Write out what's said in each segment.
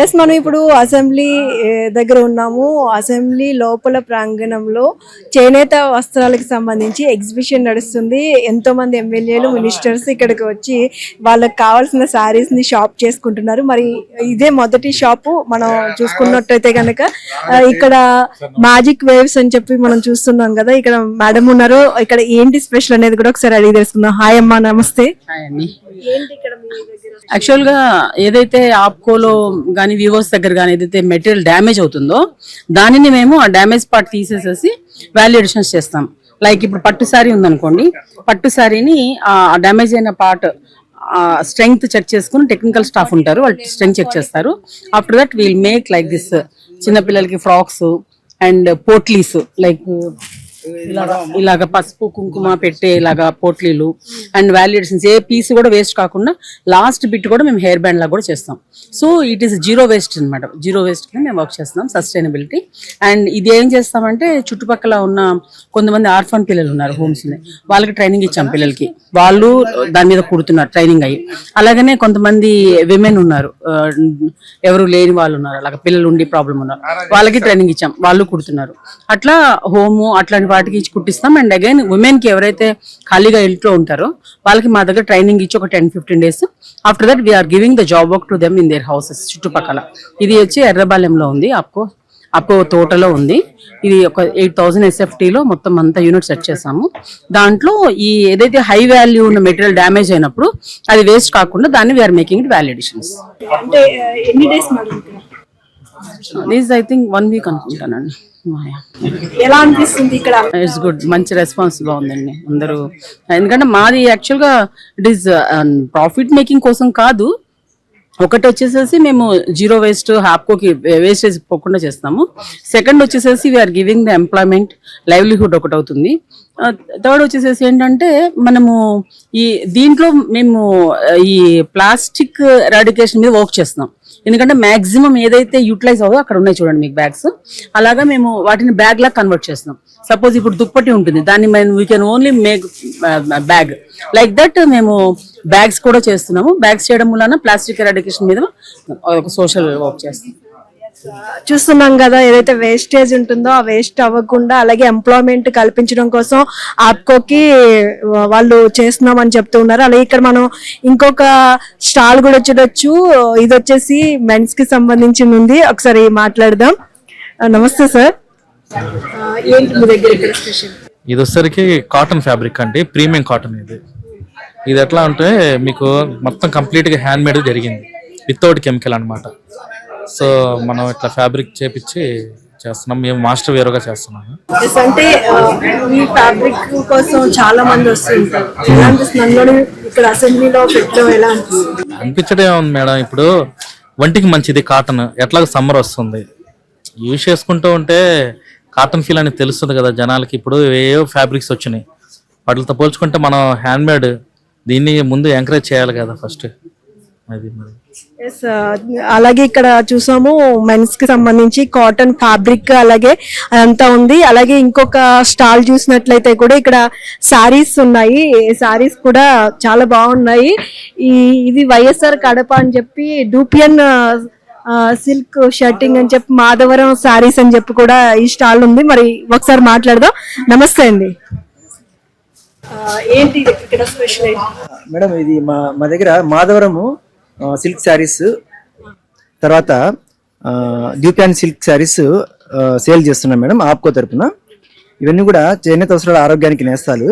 Yes, మనం ఇప్పుడు assembly దగ్గర ఉన్నాము. అసెంబ్లీ లోపల ప్రాంగణంలో చేనేత వస్త్రాలకు సంబంధించి ఎగ్జిబిషన్ నడుస్తుంది. ఎంతో మంది ఎమ్మెల్యేలు, మినిస్టర్స్ ఇక్కడికి వచ్చి వాళ్ళకి కావాల్సిన శారీస్ ని షాప్ చేసుకుంటున్నారు. మరి ఇదే మొదటి షాపు మనం చూసుకున్నట్టయితే కనుక ఇక్కడ మ్యాజిక్ వేవ్స్ అని చెప్పి మనం చూస్తున్నాం కదా. ఇక్కడ మేడం ఉన్నారు. ఇక్కడ ఏంటి స్పెషల్ అనేది కూడా ఒకసారి అడిగి తెలుసుకుందాం. హాయ్ అమ్మా, నమస్తే. ఏంటి ఇక్కడ మీ దగ్గర యాక్చువల్ గా ఏదైతే ఆప్కోలో గానీ వివోస్ దగ్గర గానీ ఏదైతే మెటీరియల్ డ్యామేజ్ అవుతుందో దానిని మేము ఆ డ్యామేజ్ పార్ట్ తీసేసేసి వాల్యూ అడిషన్స్ చేస్తాం. లైక్ ఇప్పుడు పట్టు శారీ ఉందనుకోండి, పట్టు శారీని ఆ డ్యామేజ్ అయిన పార్ట్ స్ట్రెంగ్త్ చెక్ చేసుకుని టెక్నికల్ స్టాఫ్ ఉంటారు, వాళ్ళు స్ట్రెంగ్త్ చెక్ చేస్తారు. After that we'll make like this చిన్నపిల్లలకి ఫ్రాక్స్ అండ్ పోట్లీస్, లైక్ ఇలాగ పసుపు కుంకుమ పెట్టే ఇలాగా పోట్లీలు అండ్ వాల్యుయేషన్స్. ఏ పీస్ కూడా వేస్ట్ కాకుండా లాస్ట్ బిట్ కూడా మేము హెయిర్ బ్యాండ్ లాగా కూడా చేస్తాం. So it is zero waste అనమాట. జీరో వేస్ట్ కి మేము వర్క్ చేస్తున్నాం, సస్టైనబిలిటీ. అండ్ ఇది ఏం చేస్తామంటే చుట్టుపక్కల ఉన్న కొంతమంది ఆర్ఫన్ పిల్లలు ఉన్నారు హోమ్స్ ని, వాళ్ళకి ట్రైనింగ్ ఇచ్చాం. పిల్లలకి వాళ్ళు దాని మీద కుడుతున్నారు ట్రైనింగ్ అయ్యి. అలాగనే కొంతమంది విమెన్ ఉన్నారు, ఎవరు లేని వాళ్ళు ఉన్నారు, అలాగ పిల్లలు ఉండి ప్రాబ్లం ఉన్నారు, వాళ్ళకి ట్రైనింగ్ ఇచ్చాం, వాళ్ళు కుడుతున్నారు. అట్లా హోము అట్లాంటి వాటికి ఇచ్చి కుట్టిస్తాం. అండ్ అగైన్ ఉమెన్ కి ఎవరైతే ఖాళీగా ఇంట్లో ఉంటారో వాళ్ళకి మా దగ్గర ట్రైనింగ్ ఇచ్చి ఒక 10-15 days. After that we're giving the job work to them in their houses చుట్టుపక్కల. ఇది వచ్చి ఎర్రబాలెంలో ఉంది, అప్కో తోటలో ఉంది. ఇది ఒక 8,000 SFT లో మొత్తం అంతా యూనిట్ సెట్ చేసాము. దాంట్లో ఈ ఏదైతే హై వాల్యూ ఉన్న మెటీరియల్ డ్యామేజ్ అయినప్పుడు అది వేస్ట్ కాకుండా దాన్ని we're making it value additions. అంటే ఎన్ని days madam? This I think 1 week అనుకుంటానండి. ఎలా అనిపిస్తుంది ఇక్కడ? ఇట్స్ గుడ్, మంచి రెస్పాన్స్ బాగుందండి అందరూ. ఎందుకంటే మాది యాక్చువల్ గా ఇట్ ఈస్ ప్రాఫిట్ మేకింగ్ కోసం కాదు. ఒకటి వచ్చేసేసి మేము జీరో వేస్ట్ హాప్కోకి వేస్టేజ్ పోకుండా చేస్తాము. సెకండ్ వచ్చేసేసి we're giving the employment, livelihood ఒకటి అవుతుంది. థర్డ్ వచ్చేసేసి ఏంటంటే మనము ఈ దీంట్లో మేము ఈ ప్లాస్టిక్ ఎరాడికేషన్ మీద వర్క్ చేస్తున్నాం. ఎందుకంటే మాక్సిమం ఏదైతే యూటిలైజ్ అవుదో అక్కడ ఉన్నాయి చూడండి మీకు బ్యాగ్స్, అలాగా మేము వాటిని బ్యాగ్ లా కన్వర్ట్ చేస్తున్నాం. సపోజ్ ఇప్పుడు దుప్పటి ఉంటుంది, దాన్ని we can only make bag like that. మేము బ్యాగ్స్ కూడా చేస్తున్నాము. బ్యాగ్స్ చేయడం వలన ప్లాస్టిక్ ఎరాడికేషన్ మీద ఒక సోషల్ వర్క్ చేస్తాం. చూస్తున్నాం కదా, ఏదైతే వేస్టేజ్ ఉంటుందో ఆ వేస్ట్ అవ్వకుండా అలాగే ఎంప్లాయ్మెంట్ కల్పించడం కోసం ఆప్కోకి వాళ్ళు చేస్తున్నాం అని చెప్తూ ఉన్నారు. అలాగే ఇక్కడ మనం ఇంకొక స్టాల్ కూడా చూడొచ్చు. ఇది వచ్చేసి మెన్స్ కి సంబంధించి ఉంది, ఒకసారి మాట్లాడదాం. నమస్తే సార్, ఏంటి మీ దగ్గర ఇక్కడ స్పెషల్? ఇది వచ్చేసరికి కాటన్ ఫ్యాబ్రిక్ అండి, ప్రీమియం కాటన్. ఇది ఎట్లా అంటే మీకు మొత్తం కంప్లీట్ గా హ్యాండ్ మేడ్ జరిగింది, వితౌట్ కెమికల్ అన్నమాట. సో మనం ఇట్లా ఫ్యాబ్రిక్ చేపించి చేస్తున్నాం, మేము మాస్టర్ వేరుగా చేస్తున్నాము. అంటే ఈ ఫ్యాబ్రిక్ కోసం చాలా మంది వస్తుంటారు. ఇక్కడ అసెంబ్లీలో పెట్టడం ఎలా అనిపించడం ఉంది మేడం. ఇప్పుడు ఒంటికి మంచిది కాటన్, ఎట్లాగో సమ్మర్ వస్తుంది, యూజ్ చేసుకుంటూ ఉంటే కాటన్ ఫీల్ అనేది తెలుస్తుంది కదా జనాలకి. ఇప్పుడు ఏవో ఫ్యాబ్రిక్స్ వచ్చినాయి, వాటితో పోల్చుకుంటే మనం హ్యాండ్ మేడ్ దీన్ని ముందు ఎంకరేజ్ చేయాలి కదా ఫస్ట్. అది మరి అలాగే ఇక్కడ చూసాము మెన్స్ కి సంబంధించి కాటన్ ఫ్యాబ్రిక్ అలాగే అదంతా ఉంది. అలాగే ఇంకొక స్టాల్ చూసినట్లయితే కూడా ఇక్కడ సారీస్ ఉన్నాయి. సారీస్ కూడా చాలా బాగున్నాయి. ఇది వైఎస్ఆర్ కడప అని చెప్పి డూపియన్ సిల్క్ షర్టింగ్ అని చెప్పి మాధవరం సారీస్ అని చెప్పి కూడా ఈ స్టాల్ ఉంది. మరి ఒకసారి మాట్లాడదాం. నమస్తే అండి, ఏంటి ఇక్కడ స్పెషల్? మేడం ఇది మా దగ్గర మాధవరము సిల్క్ శారీస్, తర్వాత డ్యూప్యాన్ సిల్క్ శారీస్ సేల్ చేస్తున్నాం మేడం ఆప్కో తరపున. ఇవన్నీ కూడా చేనేత అవసరాల ఆరోగ్యానికి నేస్తాలు.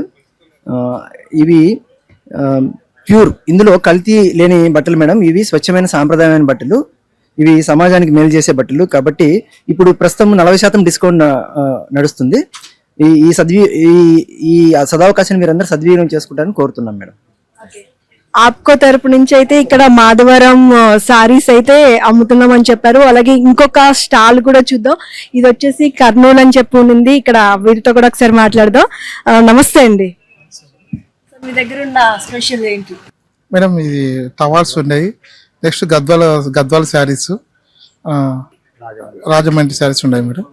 ఇవి ప్యూర్, ఇందులో కల్తీ లేని బట్టలు మేడం. ఇవి స్వచ్ఛమైన సాంప్రదాయమైన బట్టలు, ఇవి సమాజానికి మేలు చేసే బట్టలు. కాబట్టి ఇప్పుడు ప్రస్తుతం 40% డిస్కౌంట్ నడుస్తుంది. ఈ సదవకాశాన్ని మీరందరూ సద్వినియోగం చేసుకుంటారని కోరుతున్నాం మేడం. ఆప్కో తరపు నుంచి అయితే ఇక్కడ మాధవరం సారీస్ అయితే అమ్ముతున్నాం అని చెప్పారు. అలాగే ఇంకొక స్టాల్ కూడా చూద్దాం. ఇది వచ్చేసి కర్నూలు అని చెప్పి ఉంది. ఇక్కడ వీరితో కూడా ఒకసారి మాట్లాడదాం. నమస్తే అండి, మీ దగ్గర ఉన్న స్పెషల్ ఏంటి మేడం? ఇది టవాల్స్ ఉన్నాయి, నెక్స్ట్ గద్వాల శారీస్, రాజమండ్రి శారీస్ ఉన్నాయి మేడం.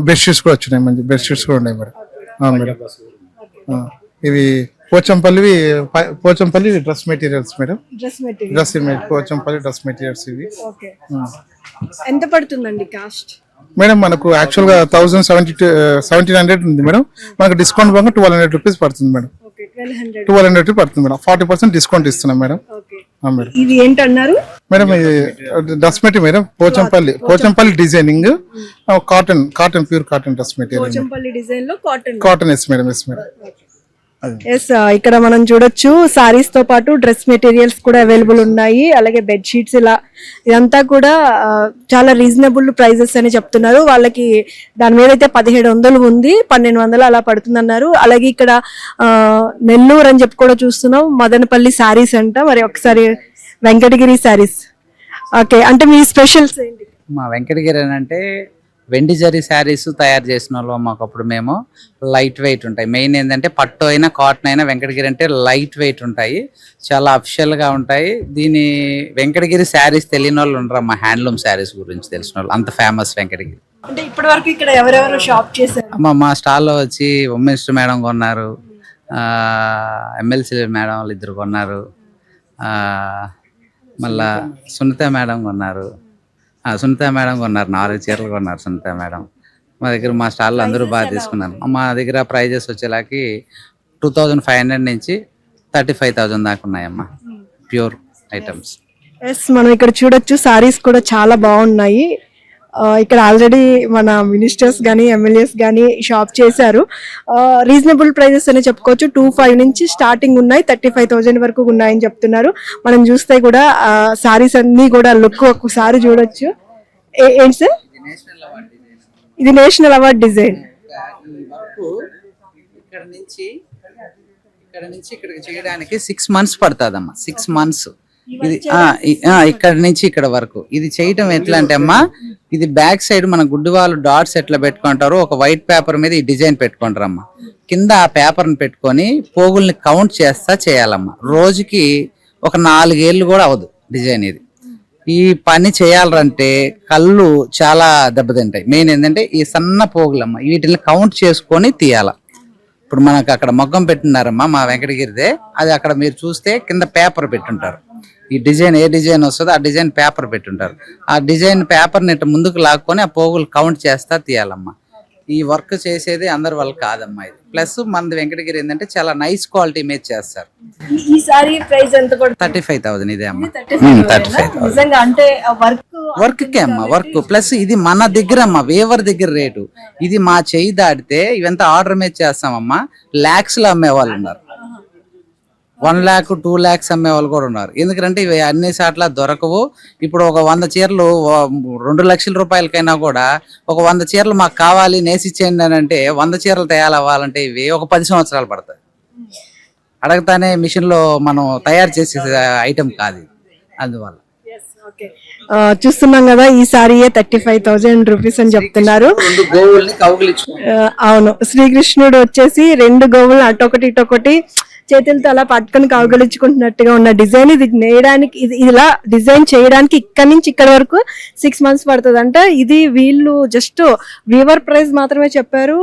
బెడ్షీట్స్ కూడా వచ్చినాయి, మంచి బెడ్షీట్స్ కూడా ఉన్నాయి మేడం. మేడం ఇవి Pochampally dress materials madam. Dress material. Pochampally dress materials ఇవి. ఓకే. ఎంత పడుతుందండి కాస్ట్? మేడం మనకు యాక్చువల్ గా 1700 ఉంది మేడం. మనకు డిస్కౌంట్ బాగా 1200 రూపీస్ పడుతుంది మేడం. 1200 రూపీస్ పడుతుంది మేడం. 40% డిస్కౌంట్ ఇస్తున్నాం మేడం. మేడం ఇది ఏంటన్నారు మేడం? ఇది dress material madam. Pochampally designing cotton pure cotton dress material. Pochampally design లో cotton yes madam. Yes madam. Yes, ఇక్కడ మనం చూడొచ్చు సారీస్ తో పాటు డ్రెస్ మెటీరియల్స్ కూడా అవైలబుల్ ఉన్నాయి. అలాగే బెడ్ షీట్స్, ఇలా ఇదంతా కూడా చాలా రీజనబుల్ ప్రైజెస్ అని చెప్తున్నారు. వాళ్ళకి దాని మీద అయితే 1700 ఉంది, 1200 అలా పడుతుందన్నారు. అలాగే ఇక్కడ నెల్లూరు అని చెప్పి కూడా చూస్తున్నాం, మదనపల్లి సారీస్ అంట. మరి ఒకసారి వెంకటగిరి సారీస్. ఓకే, అంటే మీ స్పెషల్స్ ఏంటి? మా వెంకటగిరి అంటే వెండి జరీ శారీస్ తయారు చేసిన వాళ్ళు మాకు. అప్పుడు మేము లైట్ వెయిట్ ఉంటాయి. మెయిన్ ఏంటంటే పట్టు అయినా కాటన్ అయినా వెంకటగిరి అంటే లైట్ వెయిట్ ఉంటాయి, చాలా అఫిషియల్గా ఉంటాయి. దీని వెంకటగిరి శారీస్ తెలియని వాళ్ళు ఉండరు. మా హ్యాండ్లూమ్ శారీస్ గురించి తెలిసిన వాళ్ళు, అంత ఫేమస్ వెంకటగిరి. అంటే ఇప్పటి వరకు ఇక్కడ ఎవరెవరు షాప్ చేశారు? మా స్టాల్లో వచ్చి హోమ్ మినిస్టర్ మేడం కొన్నారు, ఎమ్మెల్సీ మేడం వాళ్ళు 2 కొన్నారు, మళ్ళా సునీత మేడం కొన్నారు. 4 చీరలు కొన్నారు సునీత మేడం. మా స్టాల్లో అందరూ బాగా తీసుకున్నారు. మా దగ్గర ప్రైజెస్ వచ్చేలాకి 2500 నుంచి 35,000 దాకా ఉన్నాయమ్మా, ప్యూర్ ఐటమ్స్. ఎస్, మనం ఇక్కడ చూడొచ్చు సారీస్ కూడా చాలా బాగున్నాయి. ఇక్కడ ఆల్రెడీ మన మినిస్టర్స్ కానీ ఎమ్మెల్యేస్ కానీ షాప్ చేశారు. రీజనబుల్ ప్రైజెస్ అని చెప్పుకోవచ్చు. 25 నుంచి స్టార్టింగ్ ఉన్నాయి, 35,000 వరకు ఉన్నాయని చెప్తున్నారు. మనం చూస్తే కూడా సారీస్ అన్ని కూడా లుక్ ఒకసారి చూడొచ్చు. ఏంటి సార్ ఇది? National award design. ఇక్కడ నుంచి ఇక్కడికి చేయడానికి 6 months పడుతుందమ్మా. 6 months ఇది ఇక్కడ నుంచి ఇక్కడ వరకు. ఇది చేయటం ఎట్లా అంటే అమ్మా, ఇది బ్యాక్ సైడ్ మన గుడ్డి వాళ్ళు డాట్స్ ఎట్లా పెట్టుకుంటారో ఒక వైట్ పేపర్ మీద ఈ డిజైన్ పెట్టుకుంటారమ్మా. కింద ఆ పేపర్ని పెట్టుకొని పోగుల్ని కౌంట్ చేస్తా చేయాలమ్మా. రోజుకి ఒక 4 ఏళ్ళు కూడా అవదు డిజైన్ ఇది. ఈ పని చేయాలంటే కళ్ళు చాలా దెబ్బతింటాయి. మెయిన్ ఏంటంటే ఈ సన్న పోగులమ్మ, వీటిని కౌంట్ చేసుకొని తీయాల. ఇప్పుడు మనకు అక్కడ మొగ్గం పెట్టినారమ్మా మా వెంకటగిరిదే, అది అక్కడ మీరు చూస్తే కింద పేపర్ పెట్టుంటారు. ఈ డిజైన్ ఏ డిజైన్ వస్తుందో ఆ డిజైన్ పేపర్ పెట్టుంటారు. ఆ డిజైన్ పేపర్ని ఇట్లా ముందుకు లాక్కొని ఆ పోగులు కౌంట్ చేస్తా తీయాలమ్మా. ఈ వర్క్ చేసేది అందరి వల్ల కాదమ్మా ఇది. ప్లస్ మనది వెంకటగిరి ఏంటంటే చాలా నైస్ క్వాలిటీ ఇమేజ్ చేస్తారు. ఈ సారీ ప్రైస్ ఎంత పడుతుంది? 35,000 ఇదే అమ్మా. 35,000. నిజంగా అంటే వర్క్ కే అమ్మా, వర్క్ ప్లస్ ఇది మన దగ్గర అమ్మా, వేవర్ దగ్గర రేటు. ఇది మా చేయి దాటితే ఇవంతా ఆర్డర్ మీద చేస్తామమ్మా. lakhs లో అమ్మే వాళ్ళు ఉన్నారు, 1 lakh 2 lakhs అమ్మే వాళ్ళు కూడా ఉన్నారు. ఎందుకంటే ఇవి అన్ని సార్లు దొరకవు. ఇప్పుడు ఒక 100 చీరలు 2 లక్షల రూపాయలకైనా కూడా ఒక 100 చీరలు మాకు కావాలి నేసిచ్చేయండి అని అంటే 100 చీరలు తయారవ్వాలంటే ఇవి ఒక 10 సంవత్సరాలు పడతాయి. అడగతానే మిషన్ లో మనం తయారు చేసే ఐటమ్ కాదు, అందువల్ల. చూస్తున్నాం కదా, ఈ సారీయే 35,000 రూపీస్ అని చెప్తున్నారు. అవును, శ్రీకృష్ణుడు వచ్చేసి 2 గోవులు అటొకటి ఇటొకటి చేతులతో అలా పట్టుకొని కౌగలించుకుంటున్నట్టుగా ఉన్న డిజైన్. ఇది నేయడానికి, ఇది ఇలా డిజైన్ చేయడానికి ఇక్కడ నుంచి ఇక్కడ వరకు 6 months పడుతుందంట. ఇది వీళ్ళు జస్ట్ వీవర్ ప్రైస్ మాత్రమే చెప్పారు.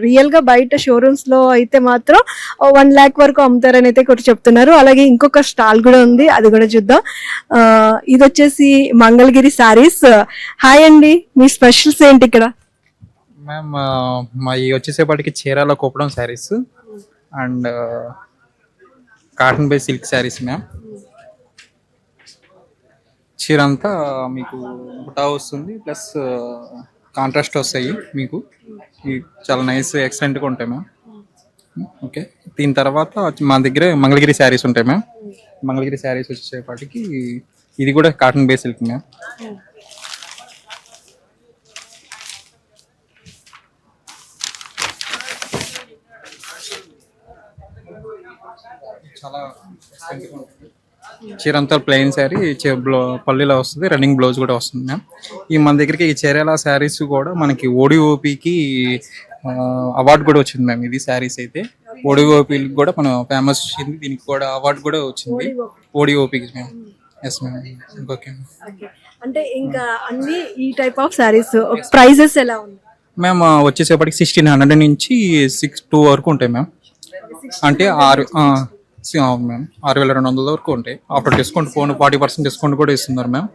రియల్ గా బయట షోరూమ్స్ లో అయితే మాత్రం 1 lakh వరకు అమ్ముతారని అయితే కూడా చెప్తున్నారు. అలాగే ఇంకొక స్టాల్ కూడా ఉంది, అది కూడా చూద్దాం. ఇది వచ్చేసి మంగళగిరి సారీస్. హాయ్ అండి, మీ స్పెషల్స్ ఏంటి ఇక్కడ? మ్యామ్ మా వచ్చేసేపటికి Chirala Kuppadam saris and cotton by silk saris ma'am. చీర అంతా మీకు బుటా వస్తుంది, ప్లస్ కాంట్రాస్ట్ వస్తాయి మీకు. చాలా నైస్ ఎక్సలెంట్గా ఉంటాయి మ్యామ్. ఓకే, దీని తర్వాత మా దగ్గర మంగళగిరి శారీస్ ఉంటాయి మ్యామ్. మంగళగిరి శారీస్ వచ్చేపాటికి ఇది కూడా కాటన్ బై సిల్క్ మ్యామ్. చాలా చీర అంతా ప్లెయిన్ శారీ, పల్లీలో వస్తుంది, రన్నింగ్ బ్లౌజ్ కూడా వస్తుంది మ్యామ్. మన దగ్గరికి ఈ చీరాల శారీస్ కూడా మనకి ఓడిఓపికి అవార్డు కూడా వచ్చింది మ్యామ్. ఇది శారీస్ అయితే ఓడిఓపికి కూడా మనం ఫేమస్ వచ్చింది, దీనికి కూడా అవార్డు కూడా వచ్చింది ఓడిఓపికి మ్యామ్. Yes ma'am. ఓకే అంటే ఇంకా అన్ని ఈ టైప్ ఆఫ్ శారీస్ ప్రైజెస్ ఎలా ఉంది మ్యామ్? వచ్చేసేపటికి 1600 నుంచి 2 వరకు ఉంటాయి మ్యామ్. అంటే అవును మ్యామ్ 6,200 వరకు ఉంటాయి. ఆఫ్టర్ డిస్కౌంట్ పోను 40% డిస్కౌంట్ కూడా ఇస్తున్నారు మ్యామ్.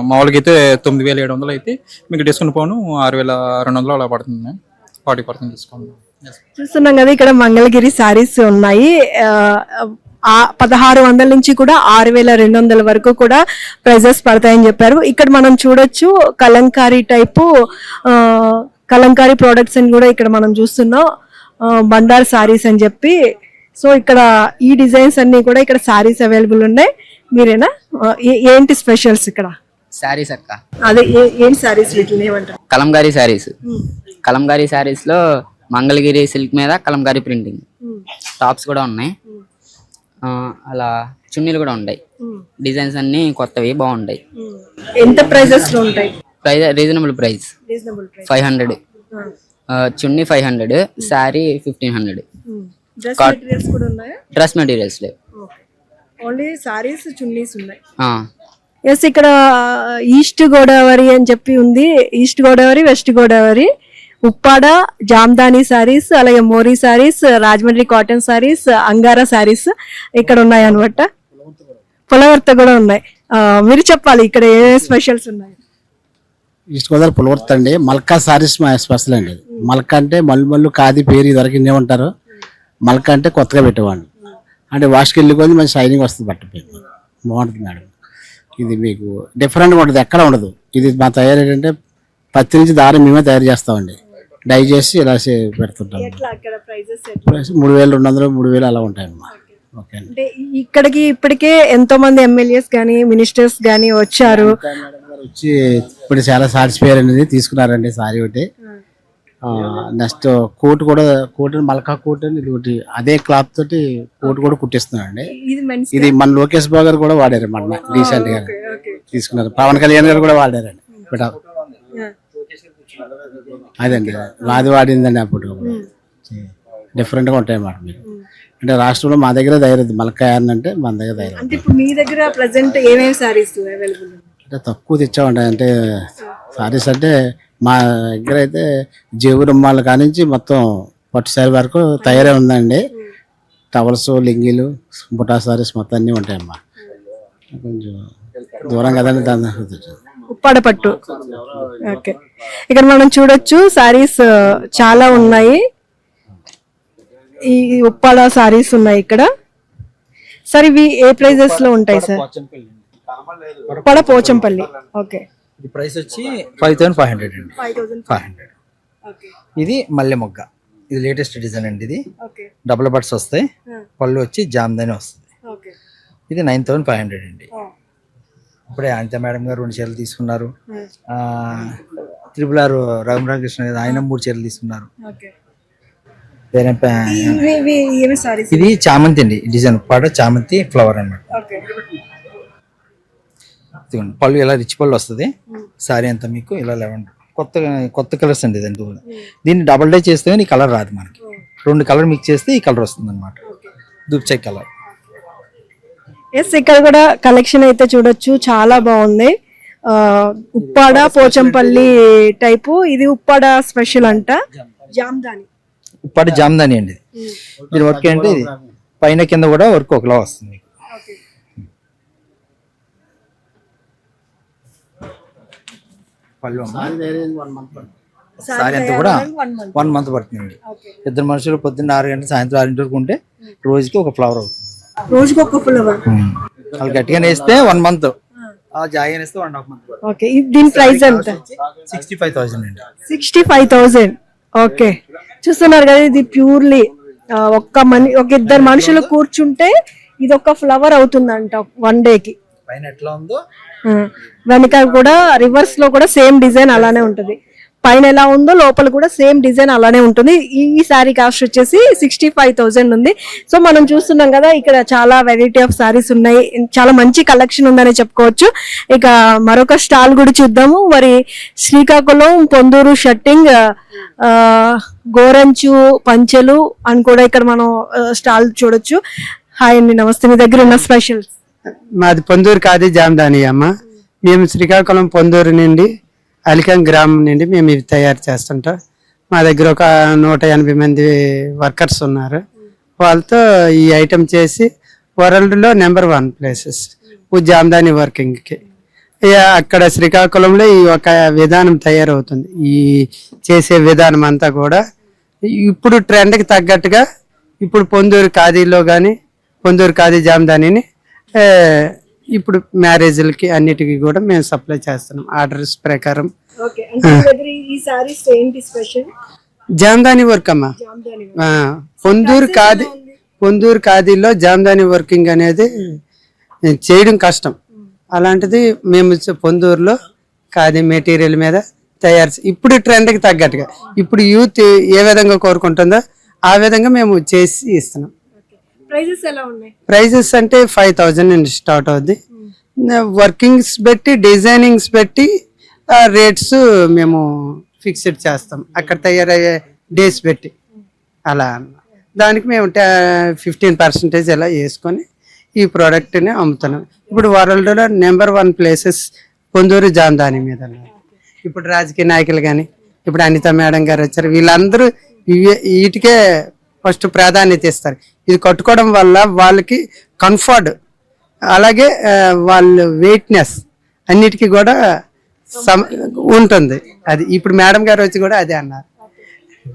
మామూలుగా అయితే 9,700 అయితే మీకు డిస్కౌంట్ పోను 6,200 అలా పడుతుంది మ్యామ్, 40% డిస్కౌంట్. చూస్తున్నాం కదా ఇక్కడ మంగళగిరి శారీస్ ఉన్నాయి. 1,600 నుంచి కూడా 6,200 వరకు కూడా ప్రైజెస్ పడతాయని చెప్పారు. ఇక్కడ మనం చూడొచ్చు కలంకారీ టైపు కలంకారీ ప్రోడక్ట్స్ అని కూడా ఇక్కడ మనం చూస్తున్నాం. బండార్ శారీస్ అని చెప్పి. సో ఇక్కడ ఈ డిజైన్స్ అన్ని కూడా ఇక్కడ శారీస్ అవైలబుల్ ఉన్నాయి. మీరేనా ఏంటి స్పెషల్స్ ఇక్కడ? శారీస్ అక్క, అదే ఏంటి శారీస్ వీటిని ఏమంటారు? కలంకారీ శారీస్. కలంకారీ శారీస్ లో మంగళగిరి సిల్క్ మీద కలంకారీ ప్రింటింగ్ టాప్స్ కూడా ఉన్నాయి. అలా చున్నీలు కూడా ఉన్నాయి. డిజైన్స్ అన్ని కొత్తవి బాగుంటాయి. ఎంత ప్రైజెస్ లో ఉంటాయి? Price reasonable price. 500 చున్నీ, 500 శారీ 1,500. డ్రెస్ మెటీరియల్స్ లేవు, ఓన్లీ సారీస్ చున్నీస్ ఉన్నాయి. ఎస్, ఇక్కడ ఈస్ట్ గోదావరి అని చెప్పి ఉంది. ఈస్ట్ గోదావరి, వెస్ట్ గోదావరి, ఉప్పాడ, జామ్దాని సారీస్, అలాగే mori saris, Rajahmundry cotton saris, Angara saris ఇక్కడ ఉన్నాయి అనమాట. పులవర్త కూడా ఉన్నాయి. మీరు చెప్పాలి ఇక్కడ ఏ స్పెషల్స్ ఉన్నాయి? ఈస్ట్ గోదావరి పులవర్త అండి. మల్కా సారీస్ మా స్పెషల్ అండి. మల్కా అంటే మల్లు కాది పేరు ఇదివరకు ఇన్నే ఉంటారు. మల్కా అంటే కొత్తగా పెట్టేవాళ్ళు. అంటే వాష్కి వెళ్ళి కొద్ది మంచి షైనింగ్ వస్తుంది బట్ట పేరు. బాగుంటుంది మేడం. ఇది మీకు డిఫరెంట్గా ఉంటుంది, ఎక్కడ ఉండదు. ఇది మా తయారు ఏంటంటే పత్తి నుంచి దారం మేమే తయారు చేస్తామండి. డై చేసి ఇలా పెడుతుంటాం. 3,200, 3,000 అలా ఉంటాయమ్మా. ఓకే అండి. అంటే ఇక్కడికి ఇప్పటికే ఎంతో మంది ఎమ్మెల్యేస్ గానీ మినిస్టర్స్ గానీ వచ్చారు. వచ్చి ఇప్పుడు చాలా సాటిస్ఫైర్ అనేది తీసుకున్నారండి సారీ ఒకటి. నెక్స్ట్ కోట్ కూడా, కోట్ మల్కా కోట్ అని ఇది ఒకటి అదే క్లాత్ తోటి కోట్ కూడా కుట్టిస్తున్నారండి. ఇది మన లోకేష్ బాబు గారు కూడా వాడారు మన రీసెంట్ గా తీసుకున్నారు. పవన్ కళ్యాణ్ గారు కూడా వాడారండి. అదండి అది వాడిందండి. అప్పుడు డిఫరెంట్ గా ఉంటాయి అన్నమాట. మీరు అంటే రాష్ట్రంలో మా దగ్గర ధైర్యం మల్కా అంటే మన దగ్గర ధైర్యం. అంటే ఇప్పుడు మీ దగ్గర ప్రెజెంట్ ఏమేమి సారీస్ అవైలబుల్? అంటే తక్కువ తెచ్చామండి. అంటే సారీస్ అంటే మా దగ్గర అయితే జేబురమ్మాల కానించి మొత్తం పట్టు సారీ వరకు తయారే ఉందండి. టవల్స్, లింగీలు, బుటా సారీస్ మొత్తం అన్నీ ఉంటాయమ్మా. కొంచెం దూరం కదండి దాని ఉప్పాడ పట్టు. ఓకే, ఇక్కడ మనం చూడొచ్చు సారీస్ చాలా ఉన్నాయి. ఈ ఉప్పాడ సారీస్ ఉన్నాయి ఇక్కడ. సార్ ఇవి ఏ ప్రైజెస్ లో ఉంటాయి సార్? ఉప్పాడ పోచంపల్లి. ఓకే, ఇది ప్రైస్ వచ్చి 5,500 అండి. 500. ఇది మల్లె మొగ్గ, ఇది లేటెస్ట్ డిజైన్ అండి. ఇది డబుల్ బట్స్ వస్తాయి. పళ్ళు వచ్చి జామ్దాని వస్తుంది. ఇది 9,500 అండి. ఇప్పుడే అనిత మేడం గారు 2 చీరలు తీసుకున్నారు. RRR రఘురామకృష్ణ గారు ఆయన 3 చీరలు తీసుకున్నారు. ఇది చామంతి అండి. డిజైన్ పాట చామంతి ఫ్లవర్ అన్నమాట. పళ్ళు ఇలా రిచ్ పళ్ళు వస్తుంది. సారీ అంతా మీకు ఇలా 11 కొత్త కలర్స్ అండి. దీన్ని డబుల్ డై చేస్తే ఈ కలర్ రాదు మనకి. 2 కలర్ మిక్స్ చేస్తే ఈ కలర్ వస్తుంది అనమాట. దుప్చై కలర్. ఎస్, ఇక్కడ కూడా కలెక్షన్ అయితే చూడొచ్చు, చాలా బాగుంది. ఉప్పాడ పోచంపల్లి టైపు. ఇది ఉప్పాడ స్పెషల్ అంట. జామ్దాని, ఉప్పాడ జామ్దాని అండి. దీని వర్క్ ఏంటి, ఇది పైన కింద కూడా వర్క్ ఒకలా వస్తుంది. పళ్ళు సారీ అంతా కూడా 1 month పడుతుందండి. 2 మనుషులు పొద్దున్న 6 గంటలు సాయంత్రం 6 వరకు ఉంటే రోజుకి ఒక ఫ్లవర్ అవుతుంది. రోజుకి ఒక ఫ్లవర్. వాళ్ళు గట్టిగా వేస్తే 1 month, జాయిగా వేస్తే 1.5 month. ఓకే, దీని ప్రైస్ ఎంత? 65,000 అండి. 65,000. ఓకే, చూస్తున్నారు కదా, ఇది ప్యూర్లీ ఒక 2 మనుషులు కూర్చుంటే ఇది ఒక ఫ్లవర్ అవుతుందంట 1 డేకి. పైన ఎట్లా ఉందో వెనక కూడా రివర్స్ లో కూడా సేమ్ డిజైన్ అలానే ఉంటుంది. పైన ఎలా ఉందో లోపల కూడా సేమ్ డిజైన్ అలానే ఉంటుంది. ఈ సారీ కాస్ట్ వచ్చేసి 65,000 ఉంది. సో మనం చూస్తున్నాం కదా, ఇక్కడ చాలా వెరైటీ ఆఫ్ సారీస్ ఉన్నాయి. చాలా మంచి కలెక్షన్ ఉందని చెప్పుకోవచ్చు. ఇక మరొక స్టాల్ కూడా చూద్దాము. మరి శ్రీకాకుళం పొందూరు షట్టింగ్, గోరంచు పంచెలు అని కూడా ఇక్కడ మనం స్టాల్ చూడొచ్చు. హాయ్ అండి, నమస్తే. మీ దగ్గర ఉన్న స్పెషల్స్? మాది పొందూరు కాది జామ్దాని అమ్మ. మేము శ్రీకాకుళం పొందూరు నుండి అలికం గ్రామం నుండి మేము ఇవి తయారు చేస్తుంటాం. మా దగ్గర ఒక 180 మంది వర్కర్స్ ఉన్నారు. వాళ్ళతో ఈ ఐటమ్ చేసి వరల్డ్లో నెంబర్ 1 ప్లేసెస్ జామ్దాని వర్కింగ్కి. అక్కడ శ్రీకాకుళంలో ఈ ఒక విధానం తయారవుతుంది. ఈ చేసే విధానం అంతా కూడా ఇప్పుడు ట్రెండ్కి తగ్గట్టుగా ఇప్పుడు పొందూరు ఖాదీలో కానీ పొందూరు ఖాదీ జామ్దానిని ఇప్పుడు మ్యారేజ్లకి అన్నిటికీ కూడా మేము సప్లై చేస్తున్నాం ఆర్డర్స్ ప్రకారం. ఓకే, అంటే మీ దగ్గర ఈ సారీస్ ఏంటి స్పెషల్? జామ్దాని వర్క్ అమ్మా. పొందూరు ఖాదీలో జామ్దాని వర్కింగ్ అనేది చేయడం కష్టం. అలాంటిది మేము పొందూరులో ఖాదీ మెటీరియల్ మీద తయారు ఇప్పుడు ట్రెండ్కి తగ్గట్టుగా ఇప్పుడు యూత్ ఏ విధంగా కోరుకుంటుందో ఆ విధంగా మేము చేసి ఇస్తున్నాం. ప్రైజెస్ ఎలా ఉన్నాయి? ప్రైజెస్ అంటే 5,000 నుండి స్టార్ట్ అవుద్ది. వర్కింగ్స్ బట్టి డిజైనింగ్స్ బట్టి రేట్స్ మేము ఫిక్స్డ్ చేస్తాం అక్కడ తయారయ్యే డేస్ పెట్టి. అలా దానికి మేము 15% ఎలా వేసుకొని ఈ ప్రోడక్ట్ని అమ్ముతున్నాం. ఇప్పుడు వరల్డ్లో నెంబర్ 1 ప్లేసెస్ పొందూరు జామ్దాని మీద. ఇప్పుడు రాజకీయ నాయకులు కానీ ఇప్పుడు అనిత మేడం గారు వచ్చారు, వీళ్ళందరూ వీటికే ఫస్ట్ ప్రాధాన్యత ఇస్తారు. ఇది కట్టుకోవడం వల్ల వాళ్ళకి కంఫర్ట్, అలాగే వాళ్ళ వెయిట్నెస్ అన్నిటికీ కూడా ఉంటుంది. అది ఇప్పుడు మేడం గారు వచ్చి కూడా అదే అన్నారు.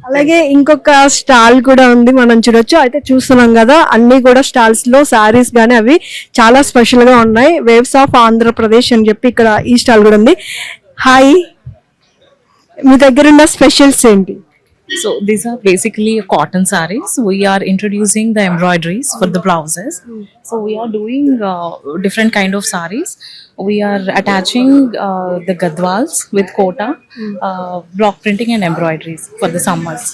అలాగే ఇంకొక స్టాల్ కూడా ఉంది, మనం చూడొచ్చు. అయితే చూస్తున్నాం కదా, అన్ని కూడా స్టాల్స్ లో సారీస్ గానీ అవి చాలా స్పెషల్ గా ఉన్నాయి. వేవ్స్ ఆఫ్ ఆంధ్రప్రదేశ్ అని చెప్పి ఇక్కడ ఈ స్టాల్ కూడా ఉంది. హాయ్, మీ దగ్గర ఉన్న స్పెషల్స్ ఏంటి? So these are basically cotton sarees. We are introducing the embroideries for the blouses. So we are doing different kind of sarees. We are attaching the gadwals with kota, block printing and embroideries for the summers.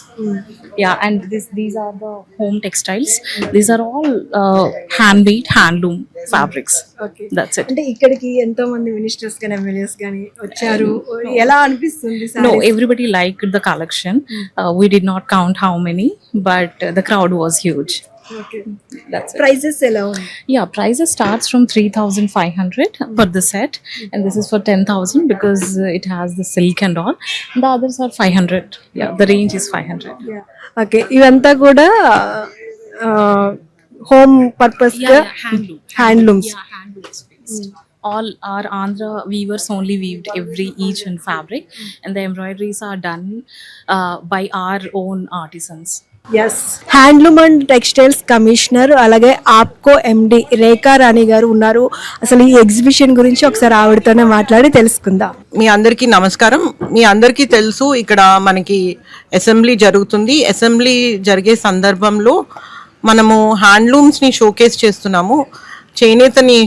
Yeah, and these are the home textiles. These are all handmade, handloom fabrics. Okay. That's it. అంటే ఇక్కడికి ఎంతో మంది ministers కానీ MLAs కానీ వచ్చారు, ఎలా అనిపిస్తుంది? No, everybody liked the collection. We did not count how many, but the crowd was huge. Okay. That's it. Prizes ఎలా ఉంది? Yeah, prices starts from 3,500 for the set, and this is for 10,000 because it has the silk and all. The others are 500. Yeah, the range is 500. Okay, ఇవంతా కూడా home purpose గా handlooms. Yeah, handlooms based. All our Andhra weavers only weaved each and fabric, and the embroideries are done by our own artisans. Yes, handloom and textiles commissioner అలాగే ఆప్కో ఎండి రేఖా రాణి గారు ఉన్నారు. అసలు ఈ exhibition గురించి ఒకసారి ఆవిడతోనే మాట్లాడి తెలుసుకుందాం. మీ అందరికీ నమస్కారం. మీ అందరికీ తెలుసు, ఇక్కడ మనకి అసెంబ్లీ జరుగుతుంది. అసెంబ్లీ జరిగే సందర్భంలో మనము హ్యాండ్లూమ్స్ని షోకేస్ చేస్తున్నాము, చేనేతని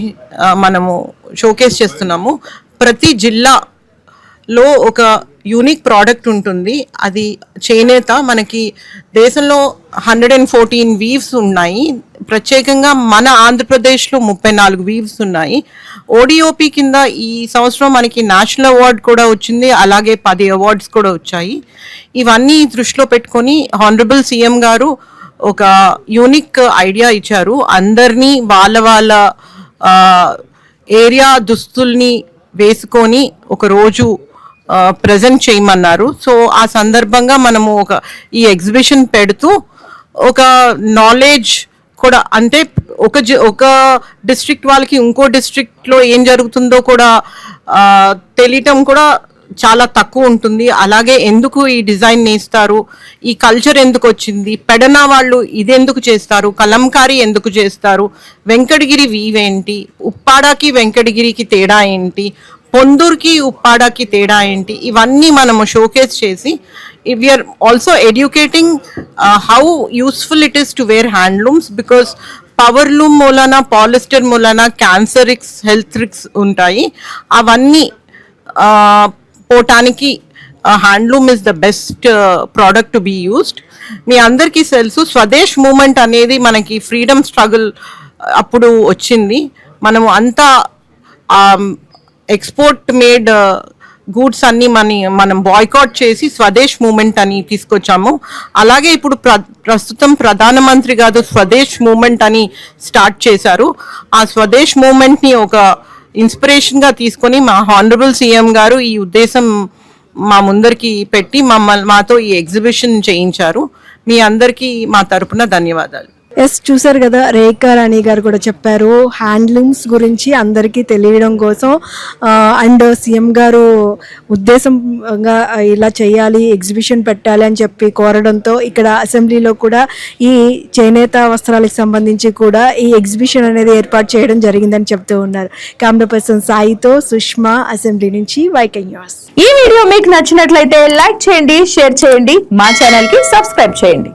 మనము షోకేస్ చేస్తున్నాము. ప్రతి జిల్లాలో ఒక యూనిక్ ప్రోడక్ట్ ఉంటుంది, అది చేనేత. మనకి దేశంలో 114 వీవ్స్ ఉన్నాయి. ప్రత్యేకంగా మన ఆంధ్రప్రదేశ్లో 34 వీవ్స్ ఉన్నాయి. ఓడిఓపి కింద ఈ సంవత్సరం మనకి నేషనల్ అవార్డ్ కూడా వచ్చింది, అలాగే 10 అవార్డ్స్ కూడా వచ్చాయి. ఇవన్నీ దృష్టిలో పెట్టుకొని హానరబుల్ సీఎం గారు ఒక యూనిక్ ఐడియా ఇచ్చారు. అందరినీ వాళ్ళ ఏరియా దుస్తుల్ని వేసుకొని ఒక రోజు ప్రజెంట్ చేయమన్నారు. సో ఆ సందర్భంగా మనము ఈ ఎగ్జిబిషన్ పెడుతూ ఒక నాలెడ్జ్ కూడా, అంటే ఒక డిస్ట్రిక్ట్ వాళ్ళకి ఇంకో డిస్ట్రిక్ట్లో ఏం జరుగుతుందో కూడా తెలియటం కూడా చాలా తక్కువ ఉంటుంది. అలాగే ఎందుకు ఈ డిజైన్ నేస్తారు, ఈ కల్చర్ ఎందుకు వచ్చింది, పెడన వాళ్ళు ఇదెందుకు చేస్తారు, కలంకారీ ఎందుకు చేస్తారు, వెంకటగిరి వీవ్ ఏంటి, ఉప్పాడకి వెంకటగిరికి తేడా ఏంటి, పొందూరుకి ఉప్పాడకి తేడా ఏంటి, ఇవన్నీ మనము షోకేస్ చేసి we are also educating how useful it is to wear handlooms. Because power loom మూలన, పాలిస్టర్ మూలన క్యాన్సర్ రిక్స్, హెల్త్ రిక్స్ ఉంటాయి. అవన్నీ పోవటానికి handloom is the best product to be used. మీ అందరికీ తెలుసు, స్వదేశ్ మూమెంట్ అనేది మనకి ఫ్రీడమ్ స్ట్రగుల్ అప్పుడు వచ్చింది. మనము అంతా ఎక్స్పోర్ట్ మేడ్ గూడ్స్ అన్ని మనం బాయ్కాట్ చేసి స్వదేశ్ మూమెంట్ అని తీసుకొచ్చాము. అలాగే ఇప్పుడు ప్రస్తుతం ప్రధానమంత్రి గారు స్వదేశ్ మూమెంట్ అని స్టార్ట్ చేశారు. ఆ స్వదేశ్ మూమెంట్ని ఒక ఇన్స్పిరేషన్గా తీసుకొని మా హానరబుల్ సీఎం గారు ఈ ఉద్దేశం మా ముందరికి పెట్టి మాతో ఈ ఎగ్జిబిషన్ చేయించారు. మీ అందరికీ మా తరపున ధన్యవాదాలు. ఎస్, చూసారు కదా, రేఖా రాణి గారు కూడా చెప్పారు హ్యాండ్లూమ్స్ గురించి అందరికీ తెలియడం కోసం. అండ్ సీఎం గారు ఉద్దేశంగా ఇలా చేయాలి, ఎగ్జిబిషన్ పెట్టాలి అని చెప్పి కోరడంతో ఇక్కడ అసెంబ్లీలో కూడా ఈ చేనేత వస్త్రాలకు సంబంధించి కూడా ఈ ఎగ్జిబిషన్ అనేది ఏర్పాటు చేయడం జరిగిందని చెప్తూ ఉన్నారు. కెమెరా పర్సన్ సాయితో సుష్మా, అసెంబ్లీ నుంచి వైకే న్యూస్. ఈ వీడియో మీకు నచ్చినట్లయితే లైక్ చేయండి, షేర్ చేయండి, మా ఛానల్ కి సబ్స్క్రైబ్ చేయండి.